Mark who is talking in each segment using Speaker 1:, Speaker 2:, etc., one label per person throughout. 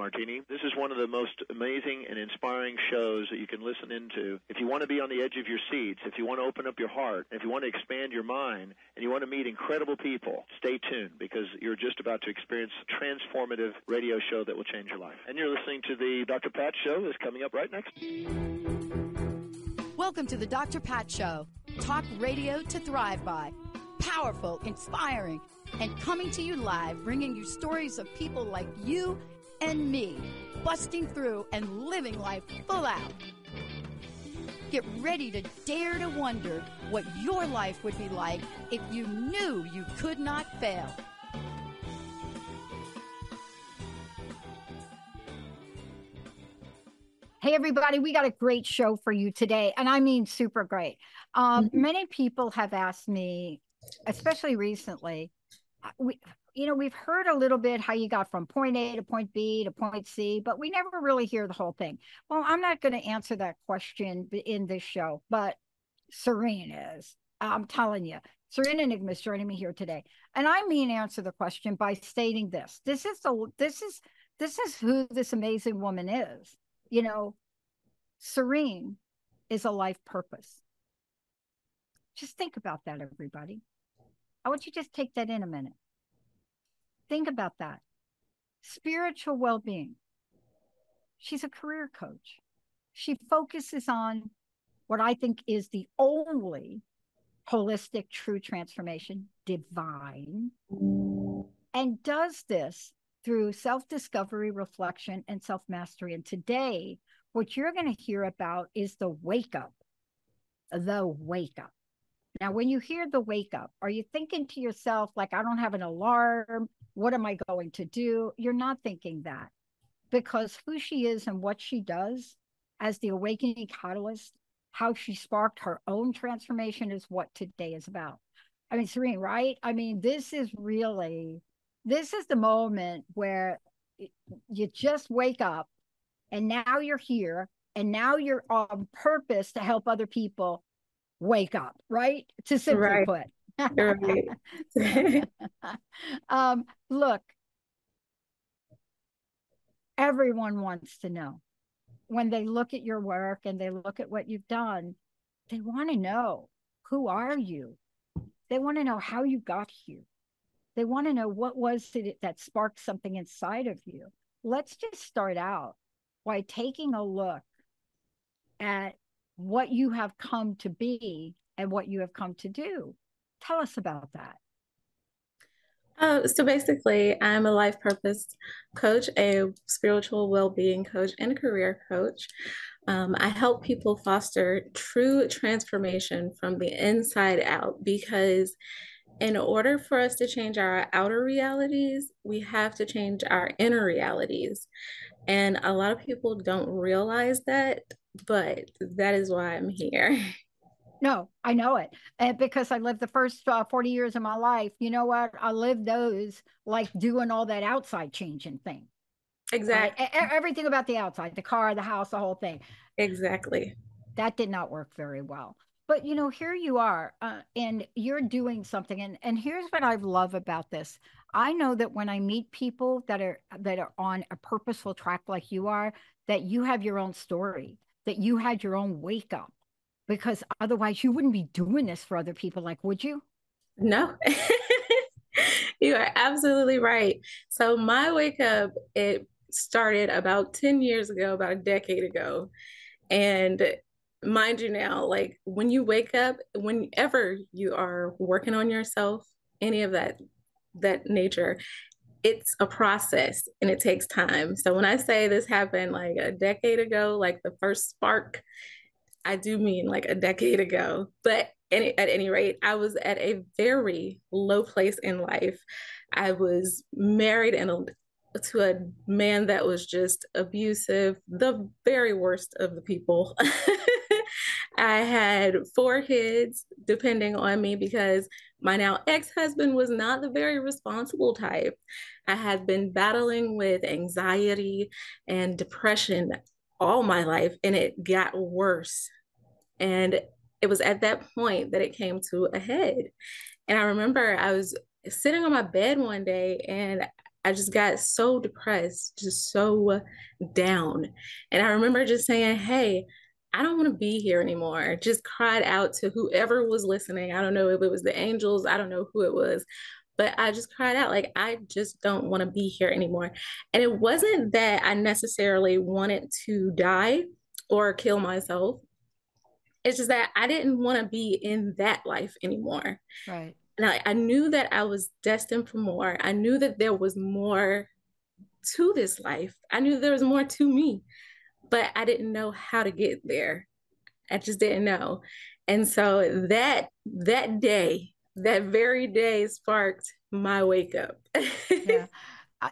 Speaker 1: Martini. This is one of the most amazing and inspiring shows that you can listen into. If you want to be on the edge of your seats, if you want to open up your heart, if you want to expand your mind, and you want to meet incredible people, stay tuned, because you're just about to experience a transformative radio show that will change your life. And you're listening to the Dr. Pat Show that's coming up right next.
Speaker 2: Welcome to the Dr. Pat Show. Talk radio to thrive by. Powerful, inspiring, and coming to you live, bringing you stories of people like you and me, busting through and living life full out. Get ready to dare to wonder what your life would be like if you knew you could not fail.
Speaker 3: Hey, everybody, we got a great show for you today, and I mean super great. Many people have asked me, especially recently, we've heard a little bit how you got from point A to point B to point C, but we never really hear the whole thing. Well, I'm not going to answer that question in this show, but Serene is. I'm telling you, Serene Enigma is joining me here today, and I mean answer the question by stating this: this is who this amazing woman is. Serene is a life purpose. Just think about that, everybody. I want you to just take that in a minute. Think about that. Spiritual well-being. She's a career coach. She focuses on what I think is the only holistic, true transformation, divine, and does this through self-discovery, reflection, and self-mastery. And today, what you're going to hear about is the wake up. The wake up. Now, when you hear the wake up, are you thinking to yourself, like, I don't have an alarm, what am I going to do? You're not thinking that, because who she is and what she does as the awakening catalyst, how she sparked her own transformation, is what today is about. I mean, Serene, right? I mean, this is the moment where you just wake up, and now you're here, and now you're on purpose to help other people wake up, right? To simply put.
Speaker 4: Right.
Speaker 3: Look, everyone wants to know. When they look at your work and they look at what you've done, they want to know, who are you? They want to know how you got here. They want to know what was it that sparked something inside of you. Let's just start out by taking a look at what you have come to be and what you have come to do. Tell us about that.
Speaker 4: So basically, I'm a life purpose coach, a spiritual well-being coach, and a career coach. I help people foster true transformation from the inside out, because in order for us to change our outer realities, we have to change our inner realities. And a lot of people don't realize that, but that is why I'm here.
Speaker 3: No, I know it. And because I lived the first 40 years of my life, you know what? I lived those like doing all that outside changing thing.
Speaker 4: Exactly.
Speaker 3: Right? Everything about the outside, the car, the house, the whole thing.
Speaker 4: Exactly.
Speaker 3: That did not work very well. But, here you are, and you're doing something. And here's what I love about this. I know that when I meet people that are on a purposeful track like you are, that you have your own story, that you had your own wake up, because otherwise you wouldn't be doing this for other people. Like, would you?
Speaker 4: No. You are absolutely right. So my wake up, it started about 10 years ago, about a decade ago. And mind you now, like when you wake up, whenever you are working on yourself, any of that nature, it's a process and it takes time. So when I say this happened like a decade ago, like the first spark, I do mean like a decade ago. But at any rate, I was at a very low place in life. I was married to a man that was just abusive, the very worst of the people. I had 4 kids depending on me, because my now ex-husband was not the very responsible type. I had been battling with anxiety and depression all my life, and it got worse. And it was at that point that it came to a head. And I remember I was sitting on my bed one day, and I just got so depressed, just so down. And I remember just saying, hey, I don't want to be here anymore. Just cried out to whoever was listening. I don't know if it was the angels, I don't know who it was, but I just cried out, like, I just don't want to be here anymore. And it wasn't that I necessarily wanted to die or kill myself. It's just that I didn't want to be in that life anymore.
Speaker 3: Right.
Speaker 4: And I knew that I was destined for more. I knew that there was more to this life. I knew there was more to me, but I didn't know how to get there. I just didn't know. And so that day, that very day sparked my wake up.
Speaker 3: Yeah.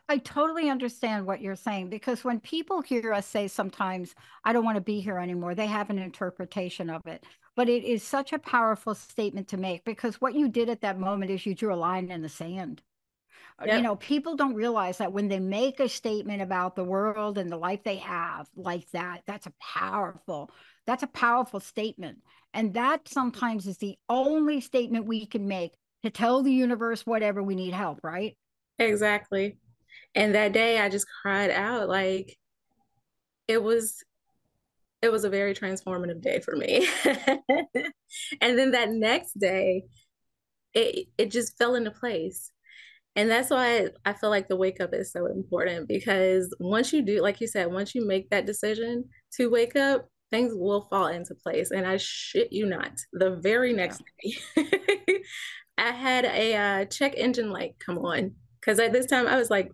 Speaker 3: I totally understand what you're saying, because when people hear us say sometimes, I don't want to be here anymore, they have an interpretation of it. But it is such a powerful statement to make, because what you did at that moment is you drew a line in the sand. You
Speaker 4: Yep,
Speaker 3: know, people don't realize that when they make a statement about the world and the life they have like that, that's a powerful statement. And that sometimes is the only statement we can make to tell the universe whatever we need help, right?
Speaker 4: exactly. And that day I just cried out. Like, it was it was a very transformative day for me. And then that next day, it just fell into place. And that's why I feel like the wake up is so important, because once you do, like you said, once you make that decision to wake up, things will fall into place. And I shit you not, the very
Speaker 3: Yeah.
Speaker 4: next day, I had a check engine light come on. Because at this time I was like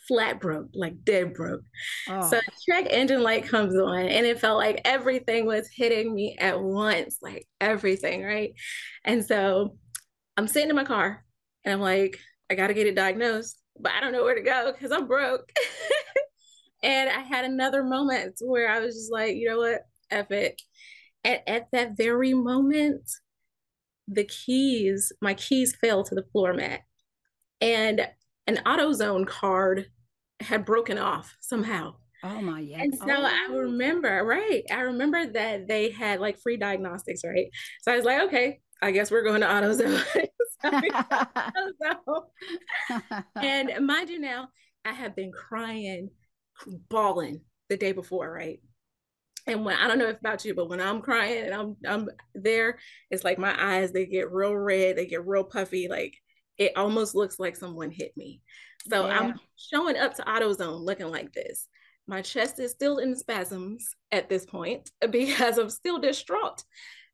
Speaker 4: flat broke, like dead broke. So
Speaker 3: Oh,
Speaker 4: check engine light comes on, and it felt like everything was hitting me at once, like everything, right? And so I'm sitting in my car and I'm like, I got to get it diagnosed, but I don't know where to go because I'm broke. And I had another moment where I was just like, you know what? F it. And at that very moment, my keys fell to the floor mat, and an AutoZone card had broken off somehow.
Speaker 3: oh my yet.
Speaker 4: And so I
Speaker 3: Oh,
Speaker 4: remember, right? I remember that they had like free diagnostics, right? So I was like, okay, I guess we're going to AutoZone. So we go to AutoZone. And mind you, now I have been crying, bawling the day before, right? And when, I don't know if about you, but when I'm crying and I'm there, it's like my eyes, they get real red, they get real puffy, like it almost looks like someone hit me. So
Speaker 3: yeah.
Speaker 4: I'm showing up to AutoZone looking like this. My chest is still in spasms at this point because I'm still distraught.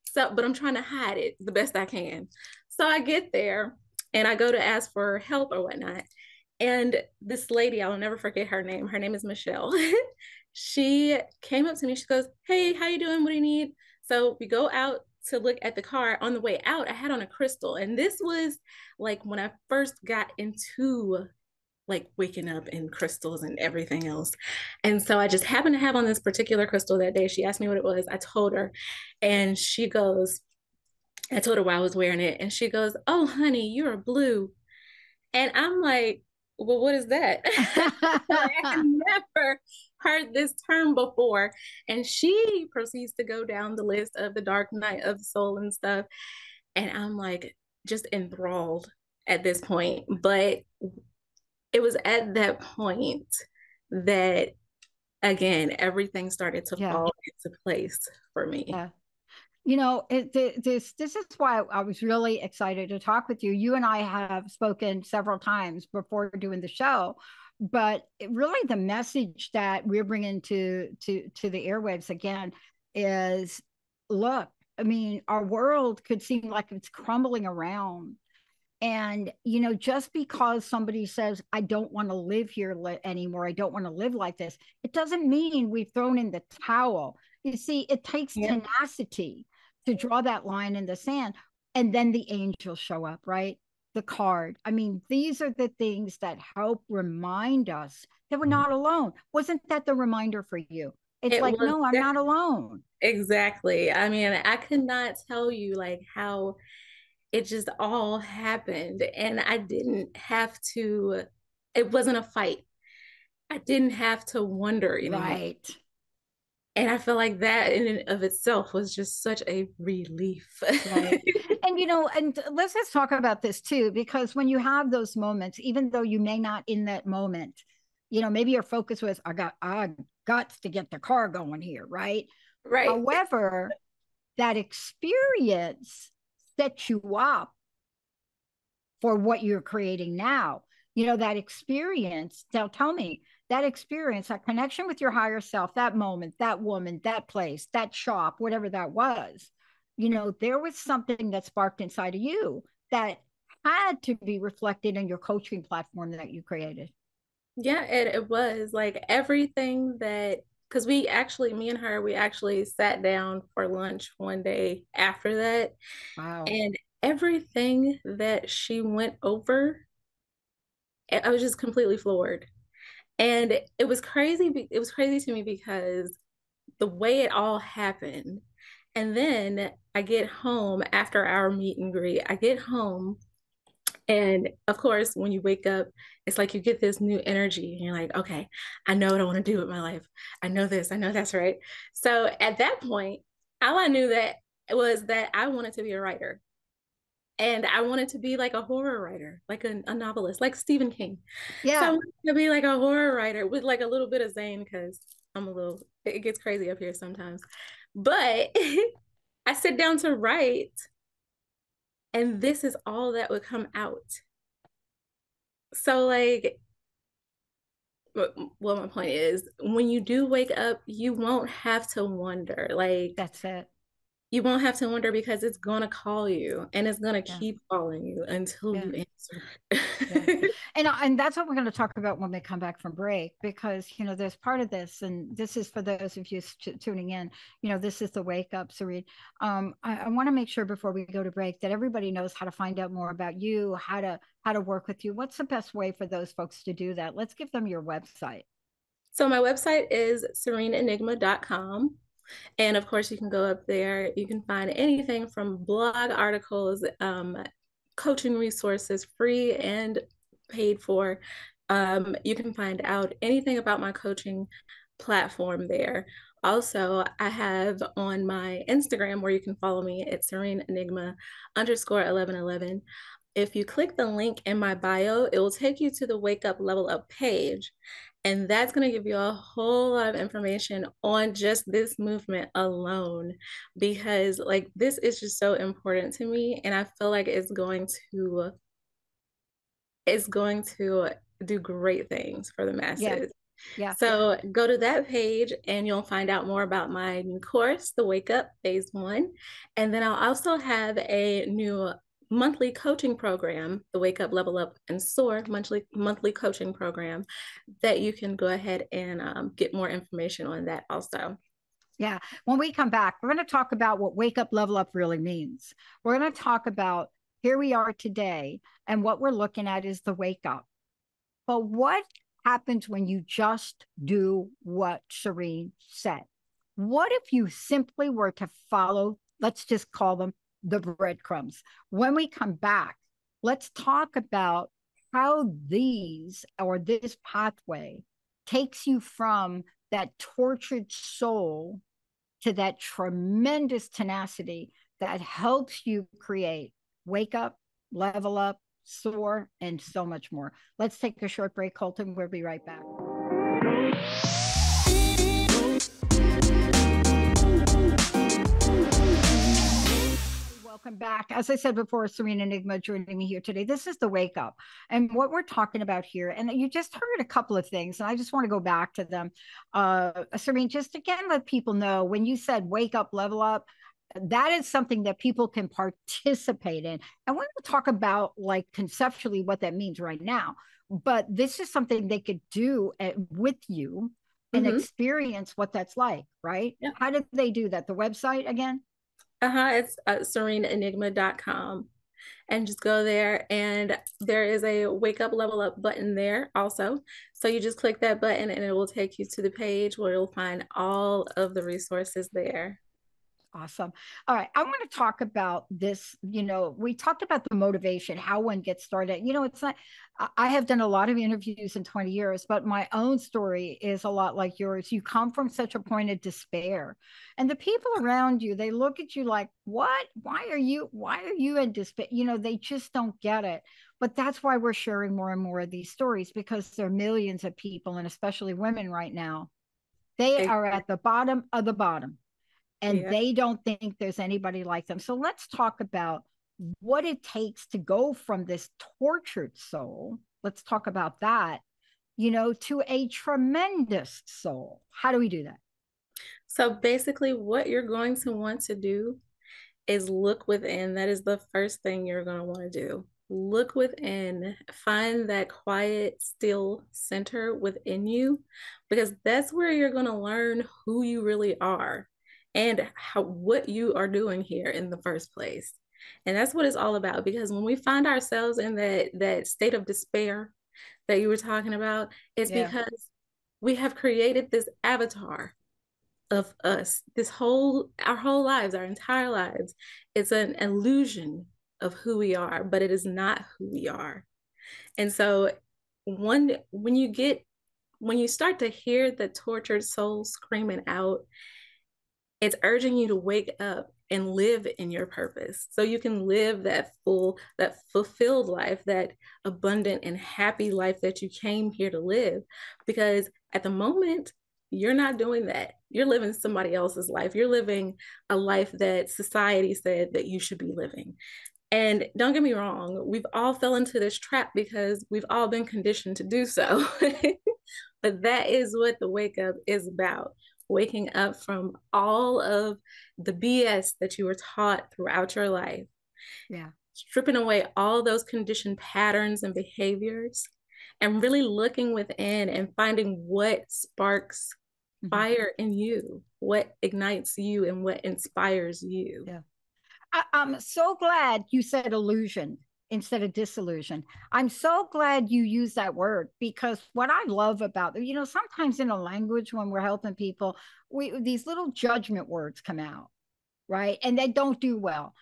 Speaker 4: So, but I'm trying to hide it the best I can. So I get there and I go to ask for help or whatnot. And this lady, I'll never forget her name. Her name is Michelle. She came up to me. She goes, "Hey, how you doing? What do you need?" So we go out to look at the car. On the way out, I had on a crystal. And this was like when I first got into like waking up and crystals and everything else. And so I just happened to have on this particular crystal that day. She asked me what it was. I told her, and she goes, I told her why I was wearing it. And she goes, "Oh, honey, you're blue." And I'm like, well, what is that? Like, I had never heard this term before. And she proceeds to go down the list of the dark night of the soul and stuff. And I'm like, just enthralled at this point. But it was at that point that, again, everything started to
Speaker 3: Yeah.
Speaker 4: fall into place for me.
Speaker 3: Yeah. You know, this is why I was really excited to talk with you. You and I have spoken several times before doing the show, but really the message that we're bringing to the airwaves again is, look, I mean, our world could seem like it's crumbling around. And, you know, just because somebody says, I don't want to live here anymore, I don't want to live like this, it doesn't mean we've thrown in the towel. You see, it takes
Speaker 4: Yeah.
Speaker 3: tenacity to draw that line in the sand. And then the angels show up, right? The card. I mean, these are the things that help remind us that we're not alone. Wasn't that the reminder for you? It's
Speaker 4: It
Speaker 3: like,
Speaker 4: was
Speaker 3: no, I'm not alone.
Speaker 4: exactly. I mean, I could not tell you like how it just all happened, and I didn't have to, it wasn't a fight. I didn't have to wonder anymore.
Speaker 3: Right.
Speaker 4: And I feel like that in and of itself was just such a relief.
Speaker 3: Right. And, and let's just talk about this too, because when you have those moments, even though you may not in that moment, maybe your focus was, I got to get the car going here. Right.
Speaker 4: Right.
Speaker 3: However, that experience sets you up for what you're creating now. That experience, tell me, that experience, that connection with your higher self, that moment, that woman, that place, that shop, whatever that was, there was something that sparked inside of you that had to be reflected in your coaching platform that you created.
Speaker 4: Yeah, it was like everything that, because me and her, we actually sat down for lunch one day after that.
Speaker 3: Wow.
Speaker 4: And everything that she went over, I was just completely floored. And it was crazy. It was crazy to me because the way it all happened. And then I get home after our meet and greet. I get home, and of course, when you wake up, it's like you get this new energy, and you're like, okay, I know what I want to do with my life. I know this, I know that's right. So at that point, all I knew that was that I wanted to be a writer. And I wanted to be like a horror writer, like a novelist, like Stephen King. So I
Speaker 3: Yeah.
Speaker 4: wanted to be like a horror writer with like a little bit of Zane, because it gets crazy up here sometimes. But I sit down to write, and this is all that would come out. So, like, well, my point is, when you do wake up, you won't have to wonder. Like,
Speaker 3: That's it.
Speaker 4: you won't have to wonder, because it's gonna call you, and it's gonna
Speaker 3: Yeah.
Speaker 4: keep calling you until
Speaker 3: Yeah.
Speaker 4: you
Speaker 3: Yeah.
Speaker 4: answer.
Speaker 3: And that's what we're going to talk about when we come back from break, because there's part of this, and this is for those of you tuning in. This is the wake up, Serene. I want to make sure before we go to break that everybody knows how to find out more about you, how to work with you. What's the best way for those folks to do that? Let's give them your website.
Speaker 4: So my website is sereneenigma.com. And of course, you can go up there. You can find anything from blog articles, coaching resources, free and paid for. You can find out anything about my coaching platform there. Also, I have on my Instagram, where you can follow me at Serene Enigma _1111. If you click the link in my bio, it will take you to the Wake Up Level Up page. And that's going to give you a whole lot of information on just this movement alone, because like this is just so important to me. And I feel like it's going to do great things for the
Speaker 3: Yeah.
Speaker 4: masses.
Speaker 3: Yeah.
Speaker 4: So go to that page and you'll find out more about my new course, the Wake Up Phase 1. And then I'll also have a new monthly coaching program, the Wake Up, Level Up, and Soar monthly coaching program, that you can go ahead and get more information on that also.
Speaker 3: Yeah. When we come back, we're going to talk about what wake up, level up really means. We're going to talk about here we are today, and what we're looking at is the wake up. But what happens when you just do what Serene said? What if you simply were to follow, let's just call them the breadcrumbs? When we come back, let's talk about how this pathway takes you from that tortured soul to that tremendous tenacity that helps you create wake up, level up, soar, and so much more. Let's take a short break, Colton. We'll be right back. Welcome back. As I said before, Serene Enigma joining me here today. This is the wake up. And what we're talking about here, and you just heard a couple of things, and I just want to go back to them. Serene, just again, let people know when you said wake up, level up, that is something that people can participate in. And we're going to talk about like conceptually what that means right now. But this is something they could do with you and experience what that's like, right?
Speaker 4: Yeah.
Speaker 3: How did they do that? The website again?
Speaker 4: It's sereneenigma.com. And just go there, and there is a wake up, level up button there also. So you just click that button and it will take you to the page where you'll find all of the resources there.
Speaker 3: Awesome. All right. I want to talk about this. We talked about the motivation, how one gets started. It's not, I have done a lot of interviews in 20 years, but my own story is a lot like yours. You come from such a point of despair, and the people around you, they look at you like, what? Why are you in despair? They just don't get it. But that's why we're sharing more and more of these stories, because there are millions of people, and especially women right now. They are at the bottom of the bottom, and
Speaker 4: Yeah.
Speaker 3: they don't think there's anybody like them. So let's talk about what it takes to go from this tortured soul. Let's talk about that, to a tremendous soul. How do we do that?
Speaker 4: So basically, what you're going to want to do is look within. That is the first thing you're going to want to do. Look within, find that quiet, still center within you, because that's where you're going to learn who you really are and what you are doing here in the first place. And that's what it's all about. Because when we find ourselves in that state of despair that you were talking about, it's because we have created this avatar of us, our whole lives, our entire lives. It's an illusion of who we are, but it is not who we are. And so when you start to hear the tortured soul screaming out, it's urging you to wake up and live in your purpose, so you can live that fulfilled life, that abundant and happy life that you came here to live. Because at the moment, you're not doing that. You're living somebody else's life. You're living a life that society said that you should be living. And don't get me wrong, we've all fell into this trap because we've all been conditioned to do so. But that is what the wake up is about. Waking up from all of the BS that you were taught throughout your life.
Speaker 3: Yeah.
Speaker 4: Stripping away all those conditioned patterns and behaviors, and really looking within and finding what sparks fire in you, what ignites you, and what inspires you.
Speaker 3: Yeah. I'm so glad you said illusion instead of disillusion. I'm so glad you use that word, because what I love about sometimes in a language when we're helping people, these little judgment words come out, right? And they don't do well.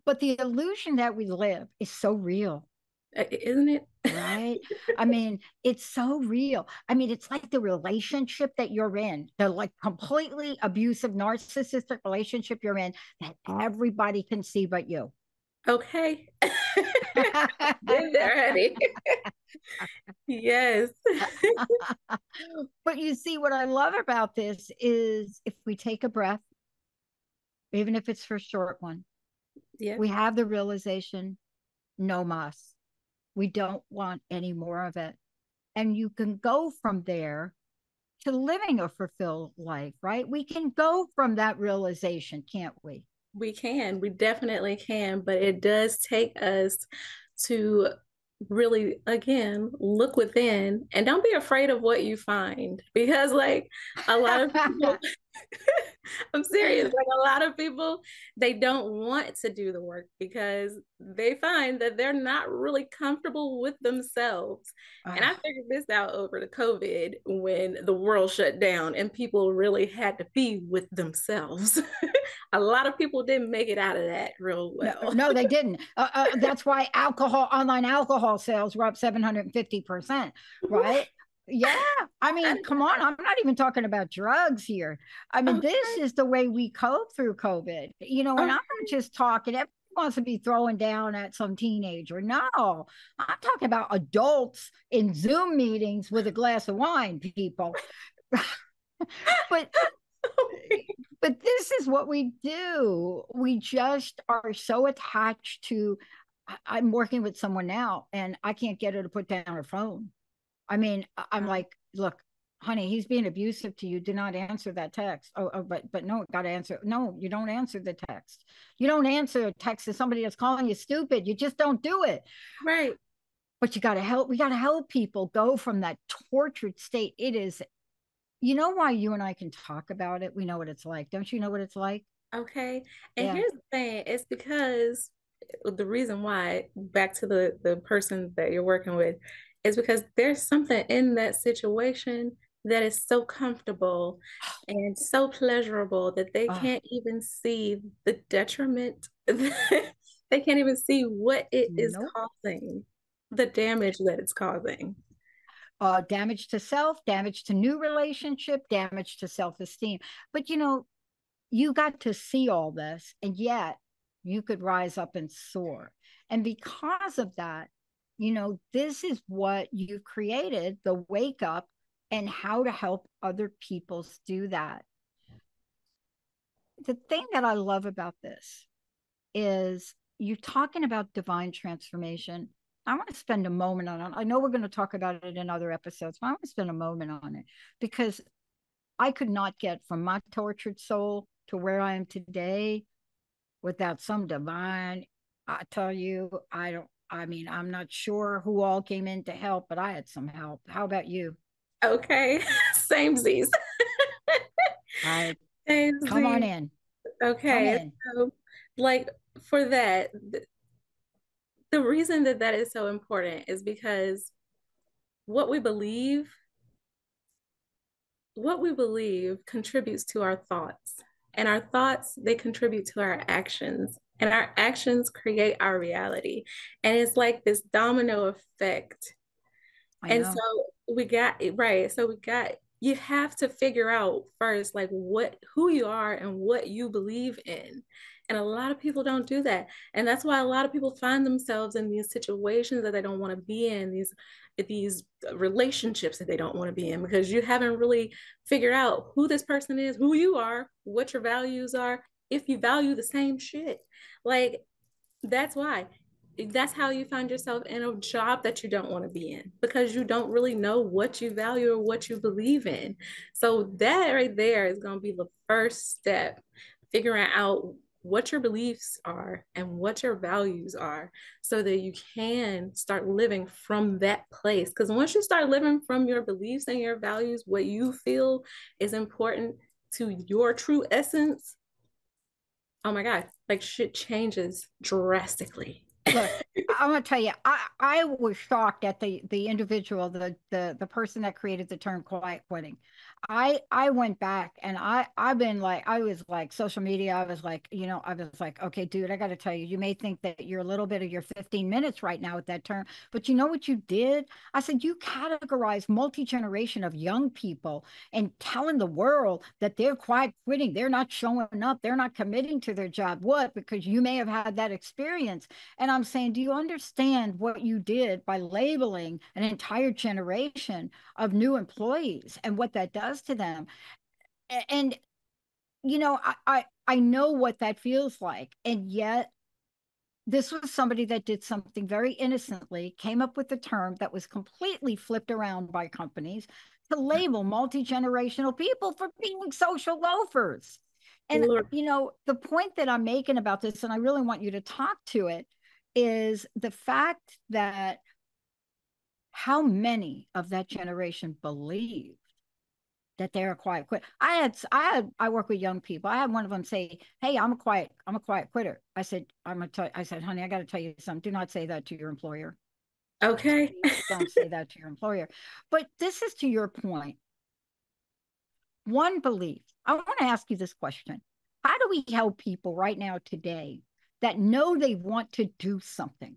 Speaker 3: But the illusion that we live is so real.
Speaker 4: Isn't it?
Speaker 3: Right? I mean, it's so real. I mean, it's like the relationship that you're in, the like completely abusive, narcissistic relationship you're in, that everybody can see but you.
Speaker 4: Okay. Been there, honey. Yes.
Speaker 3: But you see, what I love about this is if we take a breath, even if it's for a short one, we have the realization, no mas. We don't want any more of it. And you can go from there to living a fulfilled life, right? We can go from that realization, can't we?
Speaker 4: We can. We definitely can. But it does take us to really, again, look within, and don't be afraid of what you find, because like a lot of people I'm serious, like a lot of people, they don't want to do the work because they find that they're not really comfortable with themselves. And I figured this out over the COVID, when the world shut down and people really had to be with themselves. A lot of people didn't make it out of that real well.
Speaker 3: No, they didn't. That's why online alcohol sales were up 750%, right? Yeah. I mean, come on. I'm not even talking about drugs here. I mean, this is the way we cope through COVID, and I'm not just talking, everyone wants to be throwing down at some teenager. No, I'm talking about adults in Zoom meetings with a glass of wine, people. but this is what we do. We just are so attached to. I'm working with someone now, and I can't get her to put down her phone. I mean, I'm like, look, honey, he's being abusive to you. Do not answer that text. But no, got to answer. No, you don't answer the text. You don't answer a text to somebody that's calling you stupid. You just don't do it.
Speaker 4: Right.
Speaker 3: But you got to help. We got to help people go from that tortured state. It is. You know why you and I can talk about it? We know what it's like. Don't you know what it's like?
Speaker 4: Okay. And here's the thing. It's because the reason why, back to the person that you're working with, is because there's something in that situation that is so comfortable and so pleasurable that they
Speaker 3: Ah,
Speaker 4: can't even see the detriment. They can't even see what it is
Speaker 3: nope.
Speaker 4: causing, the damage that it's causing.
Speaker 3: Damage to self, damage to new relationship, damage to self-esteem. But you got to see all this, and yet you could rise up and soar. And because of that, this is what you've created, the wake up and how to help other people do that. The thing that I love about this is you're talking about divine transformation. I want to spend a moment on it. I know we're going to talk about it in other episodes, but I want to spend a moment on it because I could not get from my tortured soul to where I am today without some divine. I tell you, I'm not sure who all came in to help, but I had some help. How about you?
Speaker 4: Okay, same Z's.
Speaker 3: I
Speaker 4: Same
Speaker 3: Come on
Speaker 4: Z's.
Speaker 3: in. Come
Speaker 4: Okay,
Speaker 3: in.
Speaker 4: so like for that, the reason that that is so important is because what we believe, what we believe contributes to our thoughts, and our thoughts, they contribute to our actions, and our actions create our reality. And it's like this domino effect.
Speaker 3: I
Speaker 4: And so
Speaker 3: know.
Speaker 4: we got it right. So you have to figure out first, like who you are and what you believe in. And a lot of people don't do that. And that's why a lot of people find themselves in these situations that they don't want to be in, these relationships that they don't want to be in, because you haven't really figured out who this person is, who you are, what your values are, if you value the same shit. Like that's why. That's how you find yourself in a job that you don't want to be in, because you don't really know what you value or what you believe in. So that right there is going to be the first step, figuring out what your beliefs are and what your values are, so that you can start living from that place. Because once you start living from your beliefs and your values, what you feel is important to your true essence, oh my God, like shit changes drastically.
Speaker 3: Look, I'm gonna tell you, I was shocked at the individual, the person that created the term quiet quitting. I went back and I've been like, I was like social media, I was like, I was like, okay, dude, I gotta tell you, you may think that you're a little bit of your 15 minutes right now with that term, but you know what you did? I said you categorize multi-generation of young people and telling the world that they're quiet quitting, they're not showing up, they're not committing to their job. What? Because you may have had that experience. And I'm saying, do you understand what you did by labeling an entire generation of new employees and what that does to them? And I know what that feels like. And yet this was somebody that did something very innocently, came up with a term that was completely flipped around by companies to label multi-generational people for being social loafers. And
Speaker 4: Lord.
Speaker 3: the point that I'm making about this, and I really want you to talk to it, is the fact that how many of that generation believe that they're a quiet quit. I work with young people. I had one of them say, "Hey, I'm a quiet quitter." I said, "Honey, I got to tell you something. Do not say that to your employer.
Speaker 4: Okay.
Speaker 3: Please don't say that to your employer." But this is to your point. One belief. I want to ask you this question. How do we help people right now today that know they want to do something?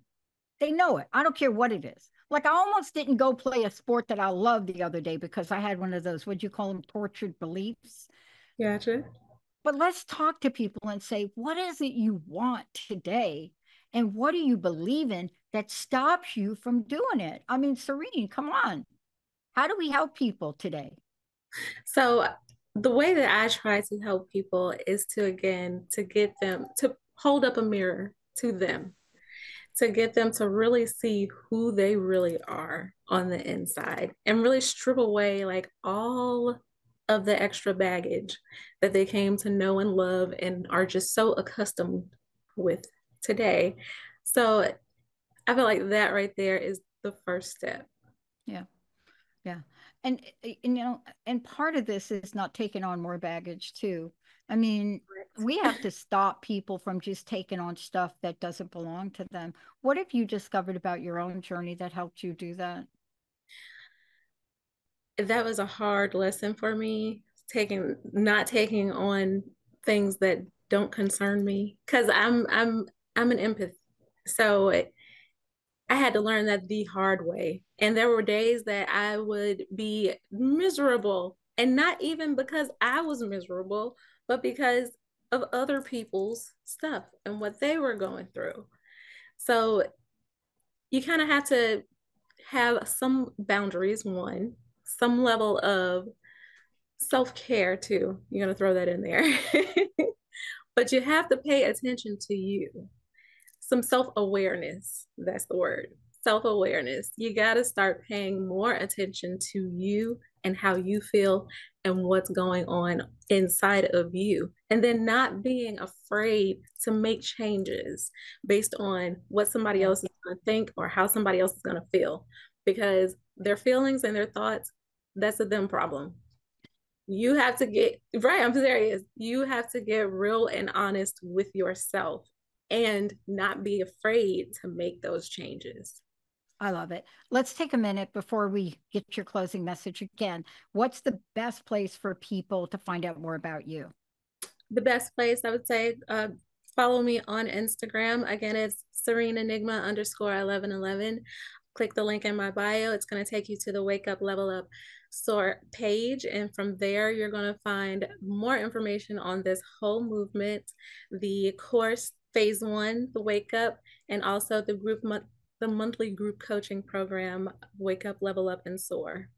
Speaker 3: They know it. I don't care what it is. Like I almost didn't go play a sport that I loved the other day because I had one of those, what'd you call them, tortured beliefs.
Speaker 4: Gotcha.
Speaker 3: But let's talk to people and say, what is it you want today? And what do you believe in that stops you from doing it? I mean, Serene, come on. How do we help people today?
Speaker 4: So the way that I try to help people is to, again, to get them to hold up a mirror to them, to get them to really see who they really are on the inside, and really strip away like all of the extra baggage that they came to know and love and are just so accustomed with today. So I feel like that right there is the first step.
Speaker 3: Yeah. Yeah. And part of this is not taking on more baggage too. I mean, we have to stop people from just taking on stuff that doesn't belong to them. What have you discovered about your own journey that helped you do that?
Speaker 4: that was a hard lesson for me, not taking on things that don't concern me, because I'm an empath. So I had to learn that the hard way. And there were days that I would be miserable, and not even because I was miserable, but because of other people's stuff and what they were going through. So you kind of have to have some boundaries, one, some level of self-care too. You're going to throw that in there. But you have to pay attention to you. Some self-awareness, that's the word. Self-awareness. You got to start paying more attention to you and how you feel and what's going on inside of you, and then not being afraid to make changes based on what somebody else is going to think or how somebody else is going to feel, because their feelings and their thoughts, that's a them problem. You have to get right. I'm serious. You have to get real and honest with yourself and not be afraid to make those changes.
Speaker 3: I love it. Let's take a minute before we get your closing message again. What's the best place for people to find out more about you?
Speaker 4: The best place, I would say, follow me on Instagram. Again, it's Serene Enigma _1111. Click the link in my bio. It's going to take you to the Wake Up Level Up SOAR page. And from there, you're going to find more information on this whole movement, the course, phase 1, the Wake Up, and also the monthly group coaching program, Wake Up, Level Up, and SOAR.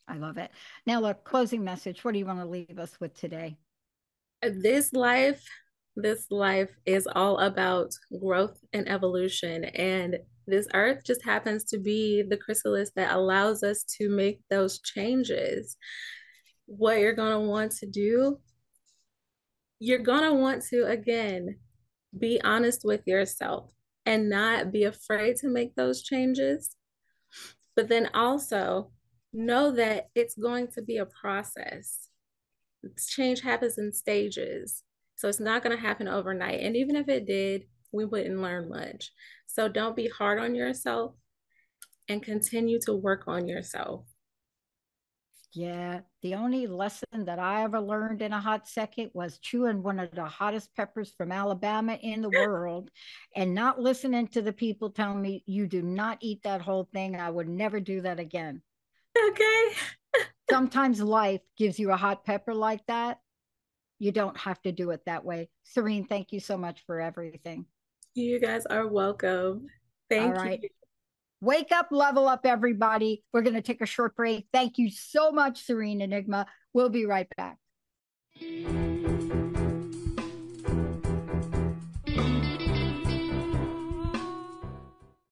Speaker 3: I love it. Now, look, closing message. What do you want to leave us with today?
Speaker 4: This life is all about growth and evolution. And this earth just happens to be the chrysalis that allows us to make those changes. What you're going to want to do, you're going to want to, again, be honest with yourself and not be afraid to make those changes. But then also know that it's going to be a process. Change happens in stages. So it's not going to happen overnight. And even if it did, we wouldn't learn much. So don't be hard on yourself and continue to work on yourself.
Speaker 3: Yeah, the only lesson that I ever learned in a hot second was chewing one of the hottest peppers from Alabama in the world and not listening to the people telling me, you do not eat that whole thing. I would never do that again.
Speaker 4: Okay.
Speaker 3: Sometimes life gives you a hot pepper like that. You don't have to do it that way. Serene, thank you so much for everything.
Speaker 4: You guys are welcome. Thank you.
Speaker 3: Wake up, level up, everybody. We're going to take a short break. Thank you so much, Serene Enigma. We'll be right back.